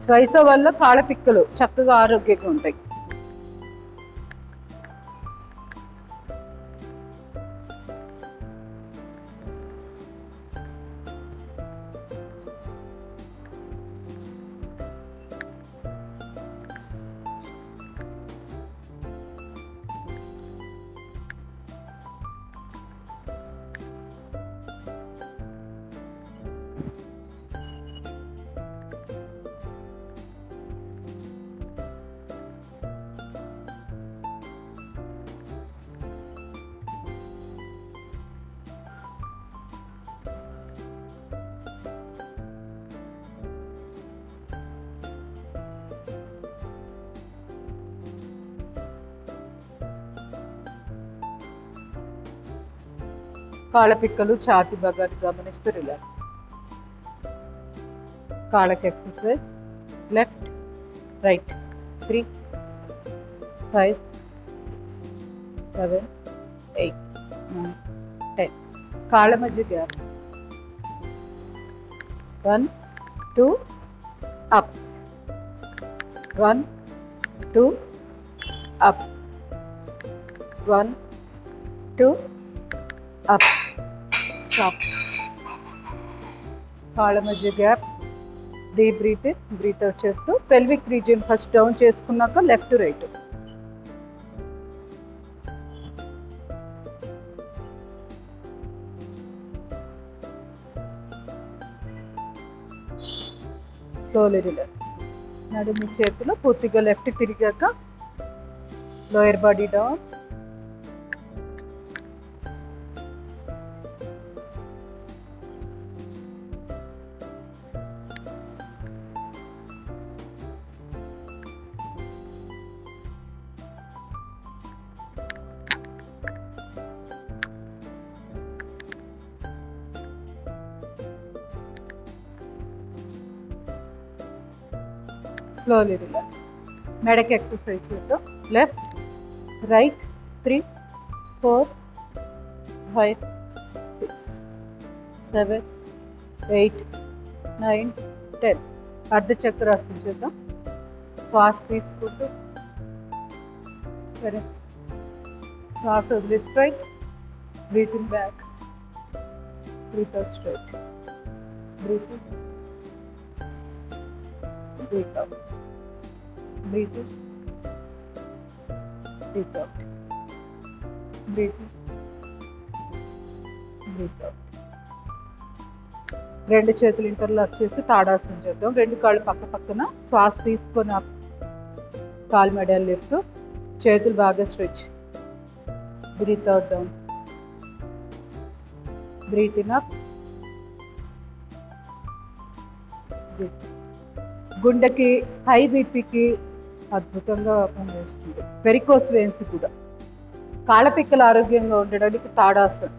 శ్వాస వల్ల కాళ్ళ పిక్కలు చక్కగా ఆరోగ్యంగా ఉంటాయి. కాళ్ళ పిక్కలు ఛాతీ భాగాన్ని గమనిస్తూ రిలాక్స్. కాళ్ళకి ఎక్సర్సైజ్. Left right 3 5 6 7 8 9 10. కాళ్ళ మధ్య gap. 1 2 up. 1 2 up. 1 2 up. Stop. కాళ్ళ మధ్య gap. Deep breath in, breath out చేస్తూ పెల్విక్ రీజియన్ ఫస్ట్ డౌన్ చేసుకున్నాక లెఫ్ట్ రైట్. Slowly relax. నడుము చేతులు పూర్తిగా లెఫ్ట్ తిరిగాక lower body down. Slowly relax. మెడకి ఎక్సర్సైజ్ చేద్దాం. Left right 3 4 5 6 7 8 9 10. అర్ధ చక్రాసన చేద్దాం. శ్వాస తీసుకుంటూ సరే శ్వాస వదిలి straight. Breathe in back, breathe out straight. Breathe in, breath out. Breathe in, breathe out. Breathe in, breathe out. రెండు చేతులు ఇంటర్లాక్ చేసి తాడాసనం చేద్దాం. రెండు కాళ్ళు పక్క పక్కన. శ్వాస తీసుకొని అప్. కాలు మెడలు లేపుతూ చేతులు బాగా stretch. Breathe out down. Breathe in up. Breathe. గుండెకి, హై బీపీకి అద్భుతంగా పనిచేస్తుంది. వెరికోస్ వెయిన్స్ కూడా. కాళ్ళపిక్కలు ఆరోగ్యంగా ఉండడానికి తాడాసనం.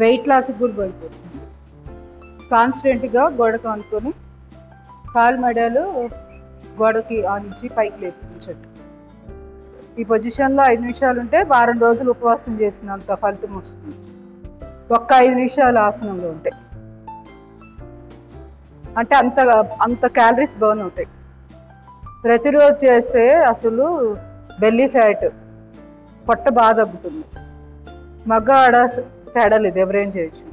వెయిట్ లాస్కి కూడా పనిచేస్తుంది. కాన్స్టెంట్గా గోడకు అనుకొని కాలు మెడలు గోడకి ఆనించి పైకి లేపించండి. ఈ పొజిషన్లో 5 నిమిషాలు ఉంటే వారం రోజులు ఉపవాసం చేసినంత ఫలితం వస్తుంది. ఒక్క 5 నిమిషాలు ఆసనంలో ఉంటే అంటే అంత క్యాలరీస్ బర్న్ అవుతాయి. ప్రతిరోజు చేస్తే అసలు బెల్లీ ఫ్యాట్, పొట్ట బాగా తగ్గుతుంది. మగ ఆడ తేడా లేదు, ఎవరేం చేయొచ్చు.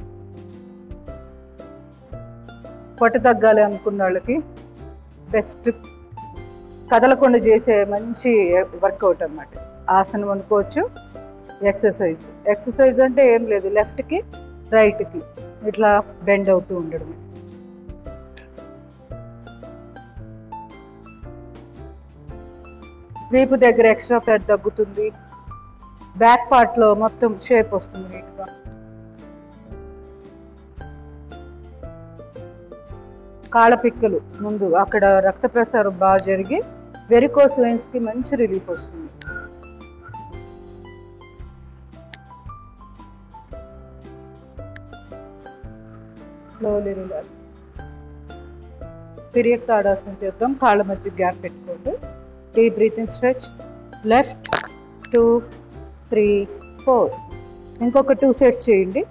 పొట్ట తగ్గాలి అనుకున్న వాళ్ళకి బెస్ట్ కదలకుండా చేసే మంచి వర్కౌట్ అన్నమాట. ఆసనం అనుకోవచ్చు. ఎక్సర్సైజ్ అంటే ఏం లేదు, లెఫ్ట్కి రైట్కి ఇట్లా బెండ్ అవుతూ ఉండడం. వీపు దగ్గర ఎక్స్ట్రా ఫ్యాట్ తగ్గుతుంది. బ్యాక్ పార్ట్లో మొత్తం షేప్ వస్తుంది నీట్గా. కాళ్ళ పిక్కలు ముందు అక్కడ రక్త ప్రసారం బాగా జరిగి వెరికోస్ వెయిన్స్కి మంచి రిలీఫ్ వస్తుంది. Slowly relax. తిరిగి తాడాసనం చేద్దాం. కాళ్ళ మధ్య గ్యాప్ పెట్టుకోండి. Deep breath in, stretch. Left 2 3 4. ఇంకొక 2 సెట్స్ చేయండి.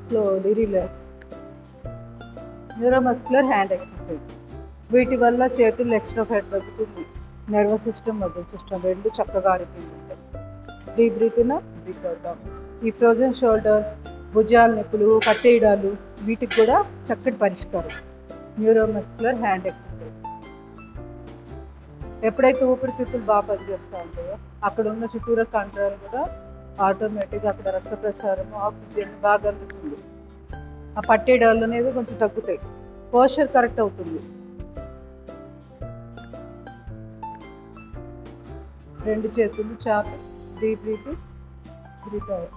Slowly relax. Neuromuscular hand exercise. వీటి వల్ల చేతులు ఎక్స్ట్రా ఫెట్ తగ్గుతుంది. నర్వస్ సిస్టమ్, మజిల్ సిస్టమ్ రెండు చక్కగా ఆరిపోతుంటాయి. Deep breath in, breath out. ఈ ఫ్రోజన్ షోల్డర్, భుజాల నొప్పులు, కట్టేయడాలు వీటికి కూడా చక్కటి పరిష్కారం న్యూరోమస్కులర్ హ్యాండ్ ఎక్సర్సైజ్. ఎప్పుడైతే ఊపిరితిత్తులు బాగా పనిచేస్తూ ఉంటాయో అక్కడ ఉన్న చుట్టూరా కంట్రోల్ కూడా ఆటోమేటిక్గా అక్కడ రక్త ప్రసారం, ఆక్సిజన్ బాగా అందుతుంది. ఆ పట్టేడాలు అనేది కొంచెం తగ్గుతాయి. పోస్చర్ కరెక్ట్ అవుతుంది. రెండు చేతులు చాపి డీప్ బ్రీత్, బ్రీత్ అవుట్.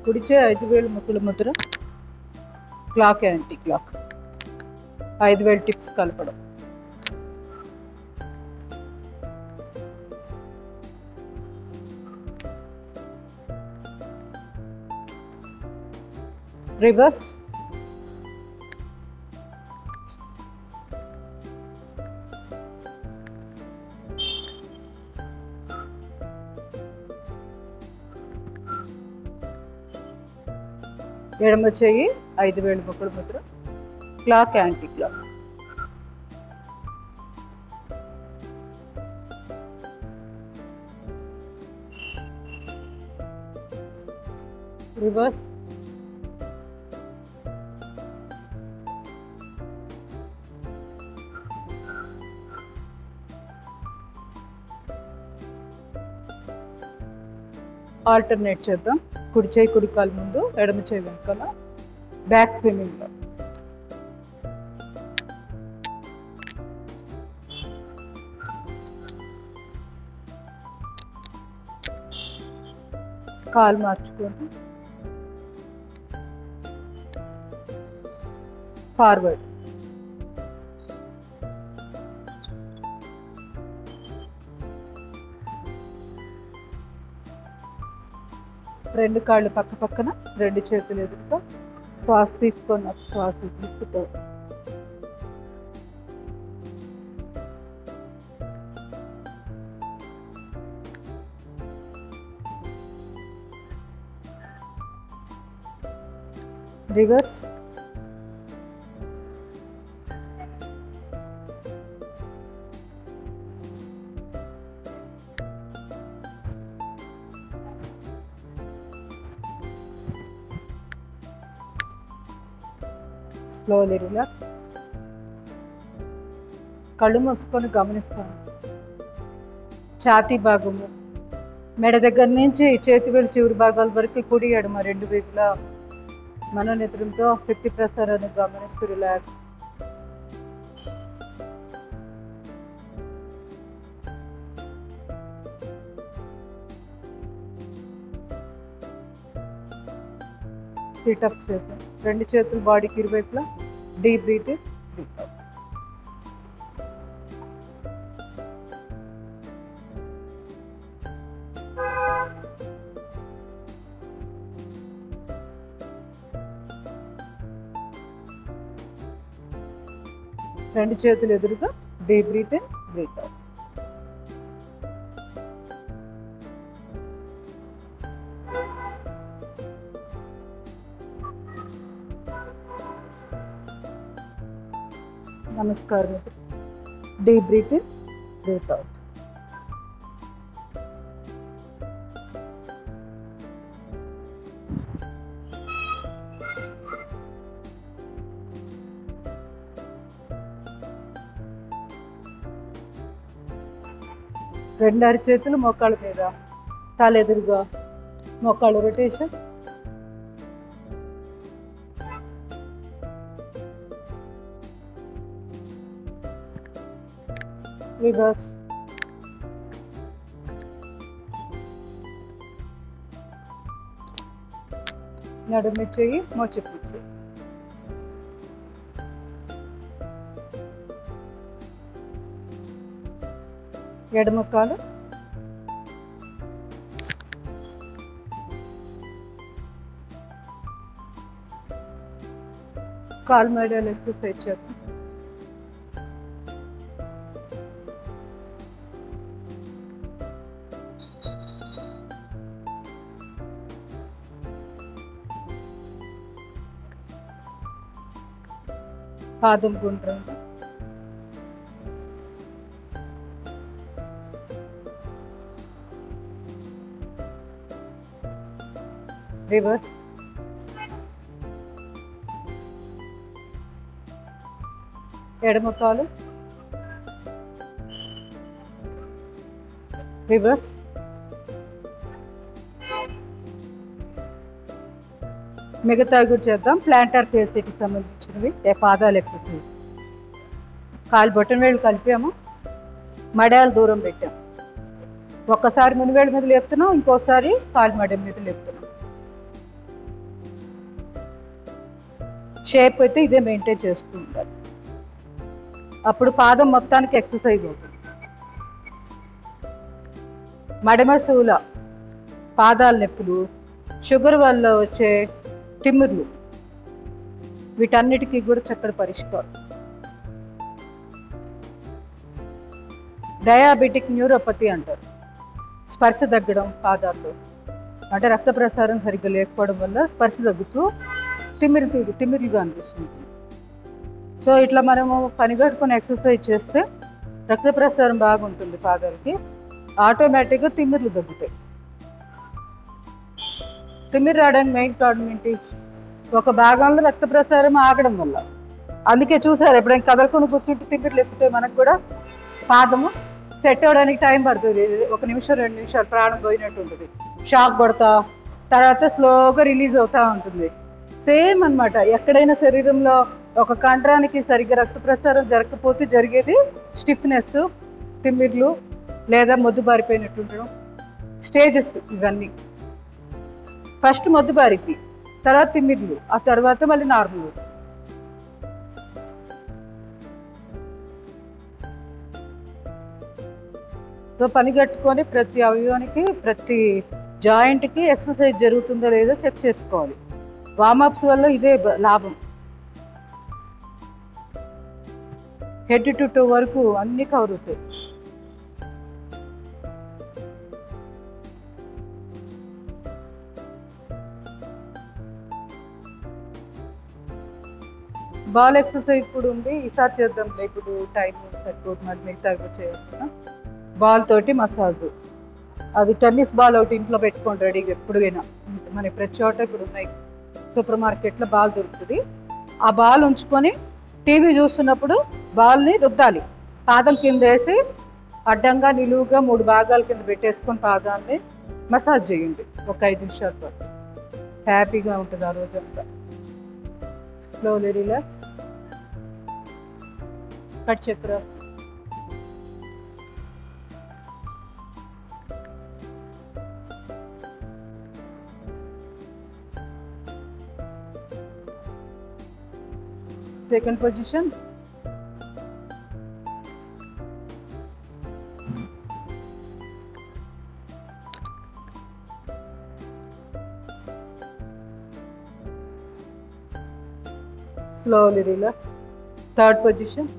కుడిచే 5 వేలు ముక్కుల ముద్ర, క్లాక్ యాంటీ క్లాక్. 5 వేలు టిప్స్ కలపడం. రివర్స్. ఎడమ చెయ్యి 5 వేలు ముక్కుల Mudra, clock anti clock. Reverse. Alternate చేద్దాం. కుడి చేయి కుడి కాలు ముందు, ఎడమ చేయి వెనకాల. బ్యాక్ స్విమ్మింగ్ లో. కాలు మార్చుకోండి. ఫార్వర్డ్. రెండు కాళ్ళు పక్క పక్కన, రెండు చేతులు ఎదురుగా. శ్వాస తీసుకొని శ్వాస తీసుకో. రివర్స్. Slowly relax. కళ్ళు మూసుకొని గమనిస్తాను. ఛాతీ భాగము, మెడ దగ్గర నుంచి చేతి వేలు చివరి భాగాల వరకు కుడి ఎడమ రెండు వైపులా మనోనేత్రంతో శక్తి ప్రసారాన్ని గమనిస్తూ రిలాక్స్. సిటప్స్ చేద్దాం. రెండు చేతులు బాడీకి ఇరువైపులా. Deep breath, breath out. రెండు చేతులు ఎదురుగా. Deep breath in, breath out. నమస్కారం. Deep breath in, breath out. రెండు అరిచేతులు మోకాళ్ళ మీద, తల ఎదురుగా. మోకాళ్ళ రొటేషన్. రివర్స్. నడుము చెయ్యి, మోచేపు చెయ్యి. ఎడమ కాలు. కాల్ మెడల్ ఎక్సర్సైజ్ చేద్దాం. పాదం గుండ్రంగా, రివర్స్, ఎడమ కాలు, రివర్స్, మిగతా కూడా చేద్దాం. ప్లాంటార్ ఫేసికి సంబంధించినవి పాదాలు ఎక్సర్సైజ్. కాలు బొటన వేళ్ళు కలిపాము, మడాలు దూరం పెట్టాం. ఒక్కసారి మునివేళ్ళ మీద లేపుతున్నాం, ఇంకోసారి కాలు మడ మీద లేపుతున్నాం. షేప్ అయితే ఇదే మెయింటైన్ చేస్తూ ఉండాలి. అప్పుడు పాదం మొత్తానికి ఎక్సర్సైజ్ అవుతుంది. మడమ శూల పాదాల నొప్పులు, షుగర్ వల్ల వచ్చే తిమ్మిర్లు, వీటన్నిటికీ కూడా చక్కటి పరిష్కారం. డయాబెటిక్ న్యూరోపతి అంటారు. స్పర్శ తగ్గడం పాదాల్లో, అంటే రక్త ప్రసారం సరిగ్గా లేకపోవడం వల్ల స్పర్శ తగ్గుతూ తిమ్మిరిగా అనిపిస్తుంది. సో ఇట్లా మనము పనిగట్టుకొని ఎక్సర్సైజ్ చేస్తే రక్త ప్రసారం బాగుంటుంది పాదాలకి, ఆటోమేటిక్గా తిమ్మిర్లు తగ్గుతాయి. తిమ్మిరి రావడానికి మెయిన్ కారణం ఏంటి? ఒక భాగంలో రక్త ప్రసారం ఆగడం వల్ల. అందుకే చూసారు, ఎప్పుడైనా కదలకుండా కూర్చుంటే తిమ్మిర్లు ఎక్కితే మనకు కూడా పాదము సెట్ అవ్వడానికి టైం పడుతుంది. 1 నిమిషం 2 నిమిషాలు ప్రాణం పోయినట్టు ఉంటుంది. షాక్ కొడతా, తర్వాత స్లోగా రిలీజ్ అవుతూ ఉంటుంది. సేమ్ అనమాట. ఎక్కడైనా శరీరంలో ఒక కండరానికి సరిగ్గా రక్త ప్రసారం జరగకపోతే జరిగేది స్టిఫ్నెస్, తిమ్మిర్లు, లేదా మొద్దుబారిపోయినట్టు ఉండడం. స్టేజెస్ ఇవన్నీ. ఫస్ట్ మొద్దుబారికి, తర్వాత తిమ్మిర్లు, ఆ తర్వాత మళ్ళీ నార్మల్. సో పని కట్టుకొని ప్రతి అవయవానికి, ప్రతి జాయింట్కి ఎక్సర్సైజ్ జరుగుతుందో లేదో చెక్ చేసుకోవాలి. వార్మప్స్ వల్ల ఇదే లాభం. హెడ్ టు టో వరకు అన్నీ కవర్ అవుతాయి. బాల్ ఎక్సర్సైజ్ కూడా ఉంది, ఈసారి చేద్దాంలే, ఇప్పుడు టైం సరిపోతుంది, మరి మిగతా చేయాలి. బాల్ తోటి మసాజ్, అది టెన్నిస్ బాల్ ఒకటి ఇంట్లో పెట్టుకోండి రెడీగా ఎప్పుడైనా. మనకి ప్రతి చోట ఇప్పుడు ఉన్నాయి, సూపర్ మార్కెట్లో బాల్ దొరుకుతుంది. ఆ బాల్ ఉంచుకొని టీవీ చూస్తున్నప్పుడు బాల్ని రుద్దాలి. పాదం కింద వేసి అడ్డంగా నిలువుగా 3 భాగాల కింద పెట్టేసుకొని పాదాన్ని మసాజ్ చేయండి ఒక 5 నిమిషాల పాటు. హ్యాపీగా ఉంటుంది ఆ రోజంతా. Slowly relax. కట్ చక్ర, second position. Slowly relax. Third position.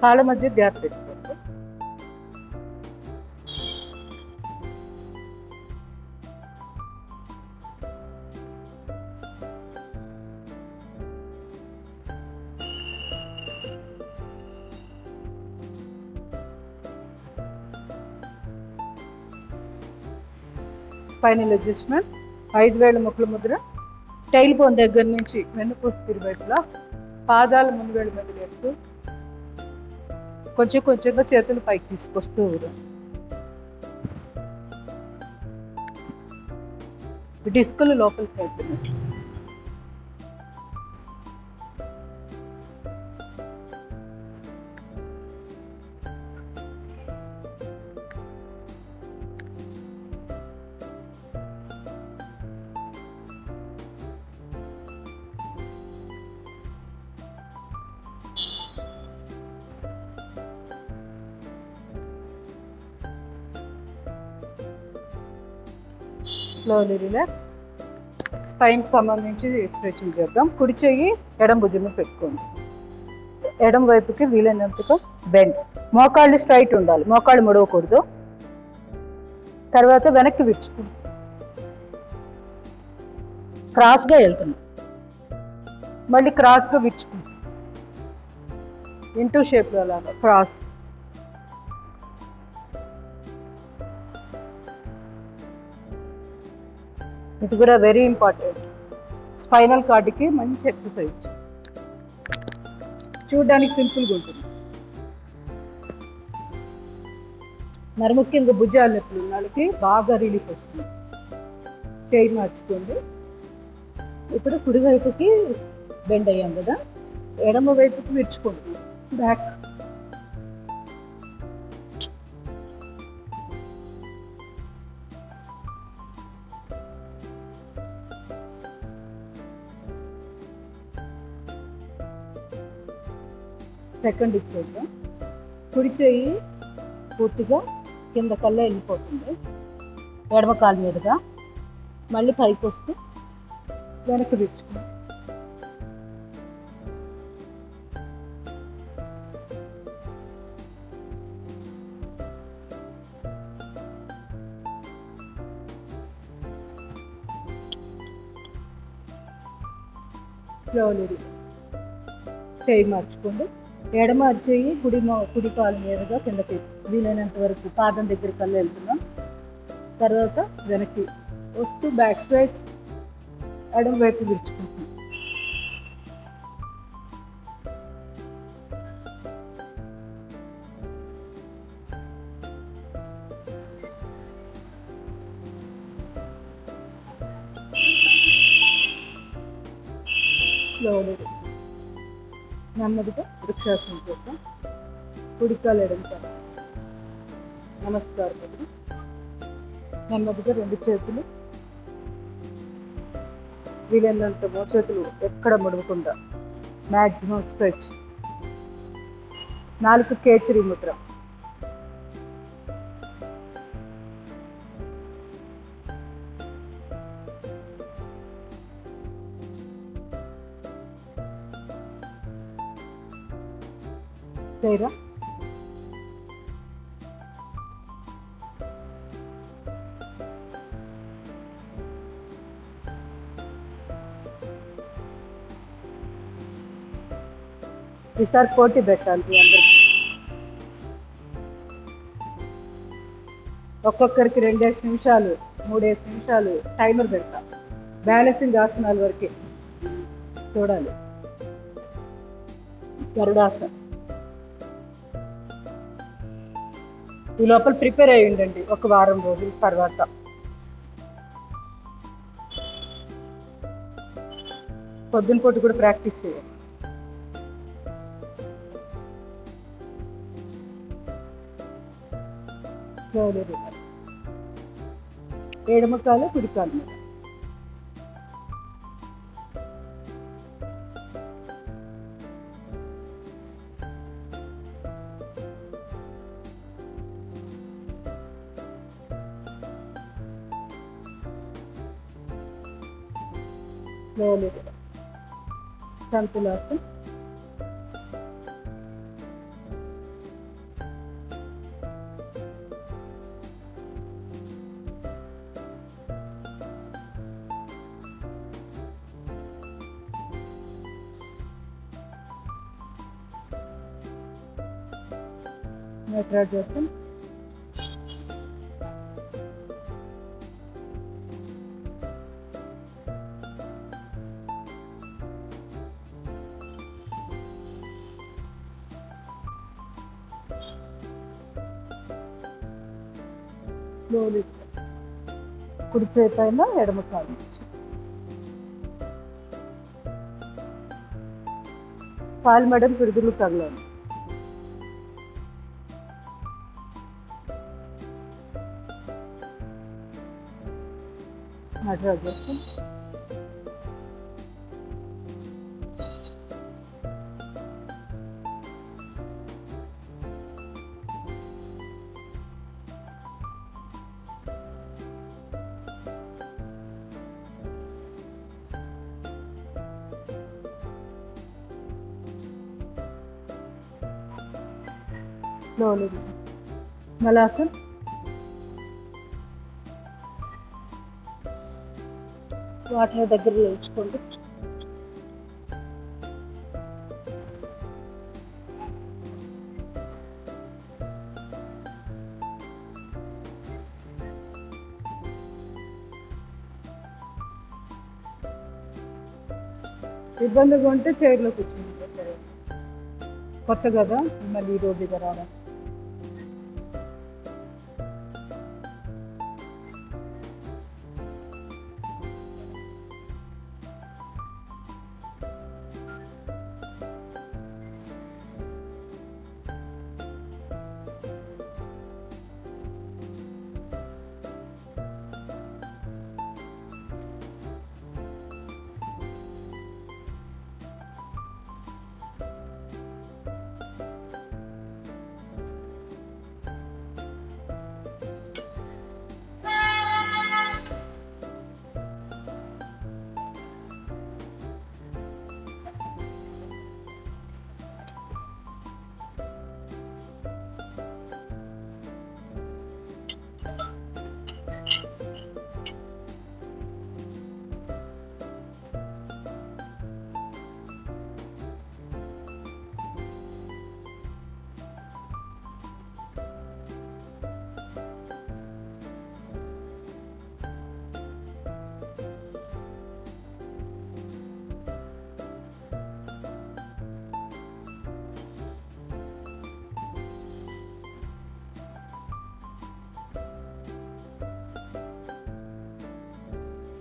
కాళ్ళ మధ్య గ్యాప్ పెట్టుకోండి. Spinal adjustment. 5 వేళ్ల ముక్కుల ముద్ర. టైల్ బోన్ దగ్గర నుంచి వెన్నుపూస తిరువైపులా పాదాలు ముందు వేళ్ళ మీద లేస్తూ కొంచెం కొంచెంగా చేతులు పైకి తీసుకొస్తూ డిస్కులు లోపలికి వెళ్తున్నట్టు. Slowly relax. స్పైన్కి సంబంధించి స్ట్రెచింగ్ చేద్దాం. కుడి చెయ్యి ఎడం భుజం మీద పెట్టుకోండి. ఎడం వైపుకి వీలైనంతగా బెండ్. మోకాళ్ళు స్ట్రైట్ ఉండాలి, మోకాళ్ళు ముడవకూడదు. తర్వాత వెనక్కి విచ్చుకోండి. క్రాస్గా వెళ్తున్నాం, మళ్ళీ క్రాస్గా విచ్చుకుంటాం. ఇంటూ షేప్లో అలాగా క్రాస్. ఇది కూడా వెరీ ఇంపార్టెంట్. స్పైనల్ కార్డ్కి మంచి ఎక్సర్సైజ్. చూడడానికి సింపుల్గా ఉంటుంది. మరి ముఖ్యంగా భుజాల నొప్పులు ఉన్న వాళ్ళకి బాగా రిలీఫ్ వస్తుంది. చేయి మార్చుకోండి. ఇప్పుడు కుడి వైపుకి బెండ్ అయ్యాం కదా, ఎడమ వైపుకి విచ్చుకుంటున్నాం. బ్యాక్. సెకండ్ ఇచ్చేద్దాం. కుడి చెయ్యి పూర్తిగా కింద కల్లా వెళ్ళిపోతుంది, ఎడమ కాలు మీదుగా. మళ్ళీ పైకి వస్తే వెనక్కి విచ్చుకుంటాం. స్లోలీ చేయి మార్చుకోండి. ఎడమ చెయ్యి కుడి కాలు మీదుగా కిందకి వీలైనంత వరకు పాదం దగ్గర కల్లా వెళ్తున్నాం. తర్వాత వెనక్కి వస్తూ బ్యాక్ స్ట్రెచ్, ఎడమ వైపు విరుచుకుంటున్నాం. స్లోలీ నెమ్మదిగా వృక్షాసనం చేద్దాం. కుడికాలు ఎడంకాలు నమస్కారం. నెమ్మదిగా రెండు చేతులు వీలైనంత మోచేతులు ఎక్కడ ముడవకుండా మ్యాక్సిమం స్ట్రెచ్. 4 కేచరి ముద్ర. చేయరా? ఈసారి పోటీ పెట్టాలి అందరికి. ఒక్కొక్కరికి 2 నిమిషాలు 3 నిమిషాలు టైమర్ పెడతా. బ్యాలెన్సింగ్ ఆసనాల వరకే చూడాలి. గరుడాసన. ఈ లోపల ప్రిపేర్ అయ్యి ఉండండి ఒక వారం రోజుల తర్వాత. పొద్దున పూట కూడా ప్రాక్టీస్ చేయాలి. ఎడమ కాలు కుడి కాలు మీద. స్లోలీ సంతులాసన్. నటరాజాసన్. స్లోలీ కుడి చేయి పైన ఎడమ కాలు నుంచి. కాలు మెడం పిడుగులు తగలాలి. నటరాజాసన్. స్లోలీ. మలాసన్. వాటర్ దగ్గర వేయించుకోండి. ఇబ్బందిగా ఉంటే చైర్లో కూర్చుంది. కొత్త కదా మళ్ళీ ఈరోజు ఇక రావడం.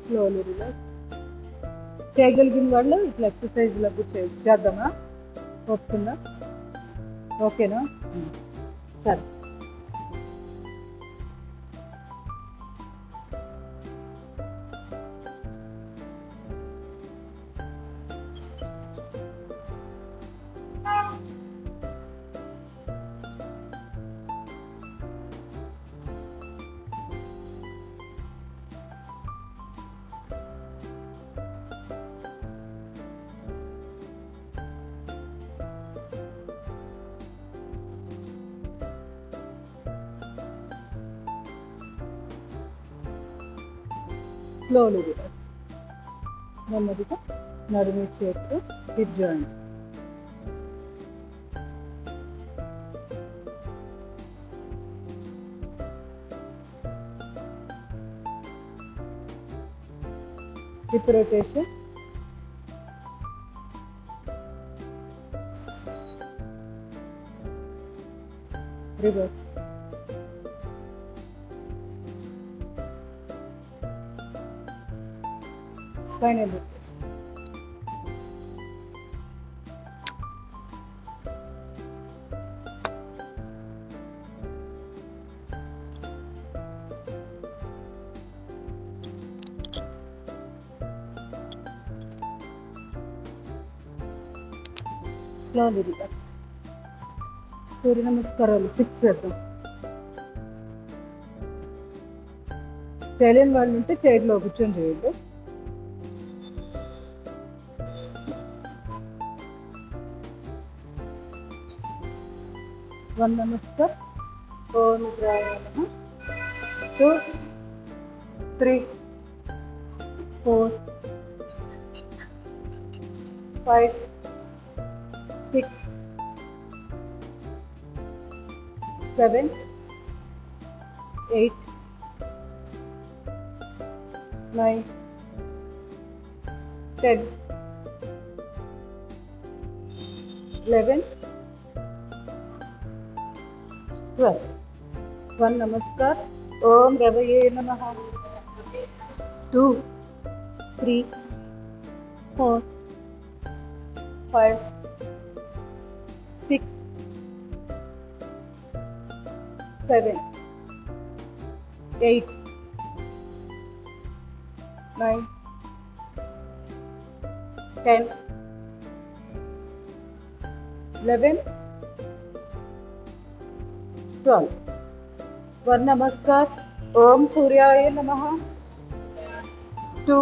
Slowly relax. చేయగలిగిన వాళ్ళు ఇట్లా ఎక్సర్సైజ్లకు చేద్దామా? ఒప్పుకుందా? ఓకేనా? సరే. Slowly relax. నెమ్మదిగా నడుము చేతులు hip joint. Hip rotation. Reverse. Spinal rotation. Slowly relax. సూర్య నమస్కారాలు 6 చేద్దాం. చేయలేని వాళ్ళు ఉంటే చైర్లో కూర్చొని చేయండి. वन नमस्कार. ओम रुद्राय नमः. 2 3 4 5 6 7 8 9 10 11 12. वन नमस्कार. ओम रवये नमः. 2 3 4 5 6 7 8 9 10 11 12. वन नमस्कार. ओम सूर्याय नमः. 2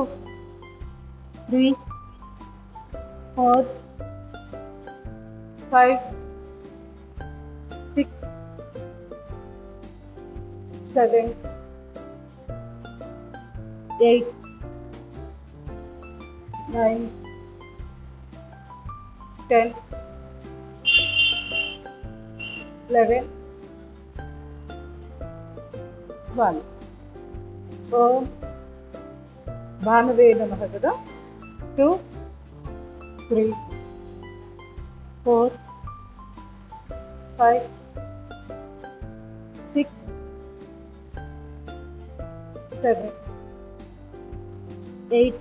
3 4 5 6 7, 8, 9, 10, 11, 1. ఓం భానువే నమః కదా. 2, 3, 4, 5, 6, 7, 8,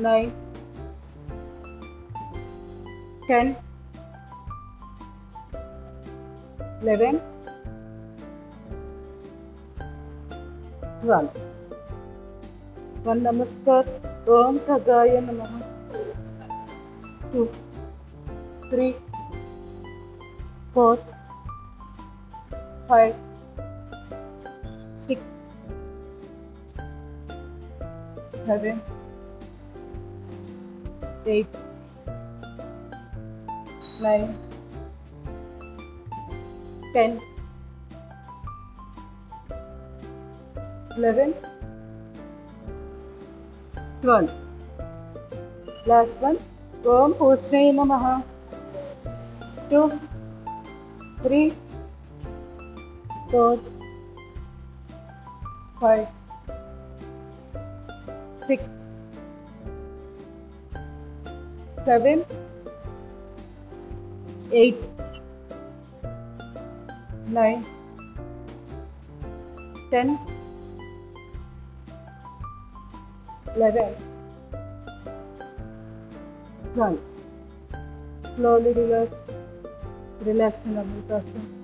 9, 10, 11, 1. One namaskar. Om Khagaya Namaha. 2, 3, 4, 5, 6, 7, 8, 9, 10, 11, 12. Last one. Om Pusne Namaha. 2, 3, 4, 5, 6, 7, 8, 9, 10, 11, 12. Slowly relax in the person.